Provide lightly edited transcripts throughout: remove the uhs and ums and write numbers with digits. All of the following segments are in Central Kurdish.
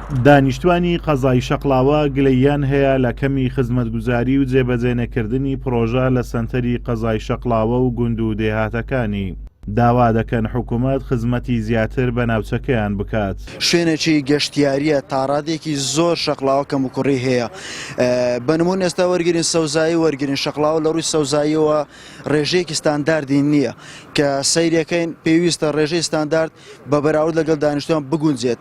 دانیشتوانی قەزای شەقڵاوە گلەییان هەیە لە کەمی خزمەتگوزاری و جێبەجێنەکردنی پرۆژە لە سەنتەری قەزای شەقڵاوە و گوند و دێهاتەکانی. داوا دەکەن حکوومەت خزمەتی زیاتر بە ناوچەکەیان بکات. شوێنێکی گەشتیاریە تاڕادێکی زۆر شەقڵاوە کەم و کوڕی هەیە. بەنمون ئێستا وەرگرین سەوزایی وەرگرین شەقڵاوە لە ڕووی سەوزاییەوە ڕێژەیەکی ستانداردی نییە کە سەیرەکەین پێویستە ڕێژەی ستاندارد بە بەراورد لەگەڵ دانیشتوان بگونجێت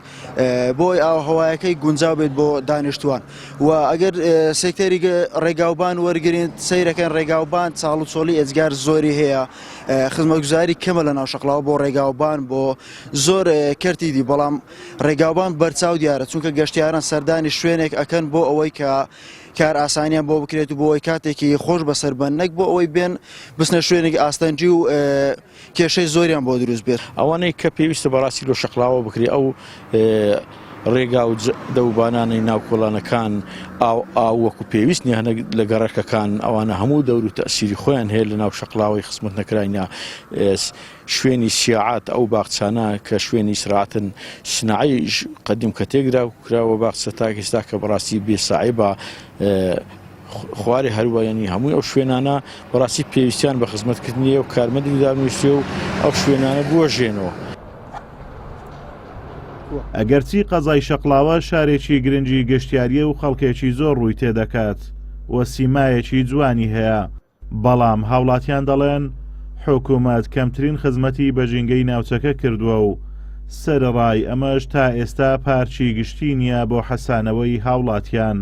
بۆی ئاوهەوایەکەی گونجاو بێت بۆ دانیشتوان و ئەگەر سێکتەری ڕێگاوبان وەرگرین سەیرەکەن ڕێگاوبان چاڵ و چۆڵی ئێجگار زۆری هەیە خزمەتگوزاری کەمە لە ناو شەقڵاوە بۆ ڕێگاوبان بۆ زۆر کەرتی دی بەڵام ڕێگاوبان بەرچاو دیارە چونکە گەشتیاران سەردانی شوێنێک ئەکەن بۆ ئەوەی کە کار ئاسانیان بۆ بکرێت و بۆ ئەوەی کاتێکی خۆش بەسەر بن نەک بۆ ئەوەی بێن بستنە شوێنێکی ئاستەنجی و کێشەی زۆریان بۆ دروست بێت. ئەوانەی کە پێویستە بەڕاستی لە شەقڵاوە بکرێت ئەو ڕێگا و دەوبانانەی ناو کۆڵانەکان ئاو وەکو پێویست نیە هەنە لە گەڕەکەکان ئەوانە هەموو دەور و تەسیری خۆیان هەیە لە ناو شەقڵاوەی خزمەت نەکراینە شوێنی سیاعات ئەو باخچانە کە شوێنی سرعتن سناعی قەدیم کە تێکرا و کراوە باخچە تا ئێستا کە بەڕاستی بێساعی بە خوارێ هەروایانی هەمووی ئەو شوێنانە بەڕاستی پێویستیان بە خزمەتکردنیە و کارمەندی دانوویستێ و ئەو شوێنانە بوەژێنەوە. ئەگەرچی قەزای شەقڵاوە شارێکی گرنگی گەشتیاریە و خەڵکێکی زۆر ڕووی تێدەکات و سیمایەکی جوانی هەیە بەڵام هاوڵاتیان دەڵێن حکوومەت کەمترین خزمەتی بە ژینگەی ناوچەکە کردووە و سەرڕای ئەمەش تا ئێستا پارچی گشتی نییە بۆ حەسانەوەی هاوڵاتیان.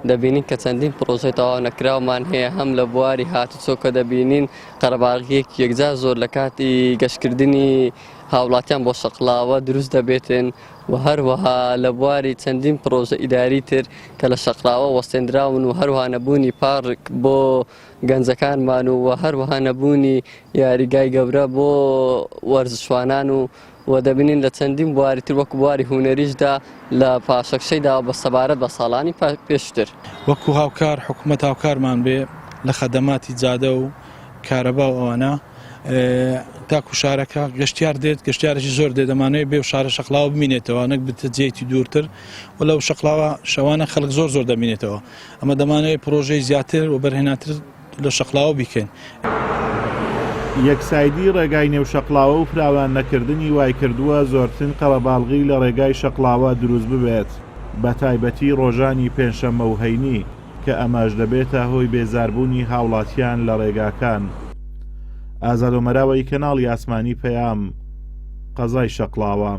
دەبینین کە چەندین پرۆژەی تەواو نەکراومان هەیە هەم لە بواری هاتوچۆ کە دەبینین قەرەباڵغیەک یەکجار زۆر لە کاتی گەشتکردنی هاوڵاتیان بۆ شەقڵاوە دروست دەبێتن و هەروەها لە بواری چەندین پرۆژە ئیداری تر کە لە شەقڵاوە وەستێنراون و هەروەها نەبوونی پارک بۆ گەنجەکانمان و هەروەها نەبوونی یاریگای گەورە بۆ وەرزشوانان و دەبینین لە چەندین بواری تر وەکو بواری هونەریشدا لە پاشەکشەیدا بە سەبارەت بە ساڵانی پێشتر وەکو هاوکار حکوومەت هاوکارمان بێ لە خەدەماتی جادە و کارەبا و ئەوانە تاکو شارەکە گەشتیار دێت گەشتیارێکی زۆر دێت دەمانەوێت بێ و شارە شەقڵاوە بمینێتەوە نەک بتە جێیتی دوورتر و لەو شەقڵاوە شەوانە خەڵک زۆر دەمینێتەوە ئەمە دەمانەوێت پرۆژەی زیاتر و بەرهێناتر لە شەقڵاوە بیکەین. یەکسایدی ڕێگای نێو شەقڵاوە و فراوان نەکردنی وای کردووە زۆرترین قەڵەباڵغی لە ڕێگای شەقڵاوە دروست ببێت بە تایبەتی ڕۆژانی پێنجشەممە و هەینی کە ئەمەش دەبێتە هۆی بێزاربوونی هاوڵاتیان لە ڕێگاکان. ئازاد و مەراوەی کەناڵی ئاسمانی پەیام قەزای شەقڵاوە.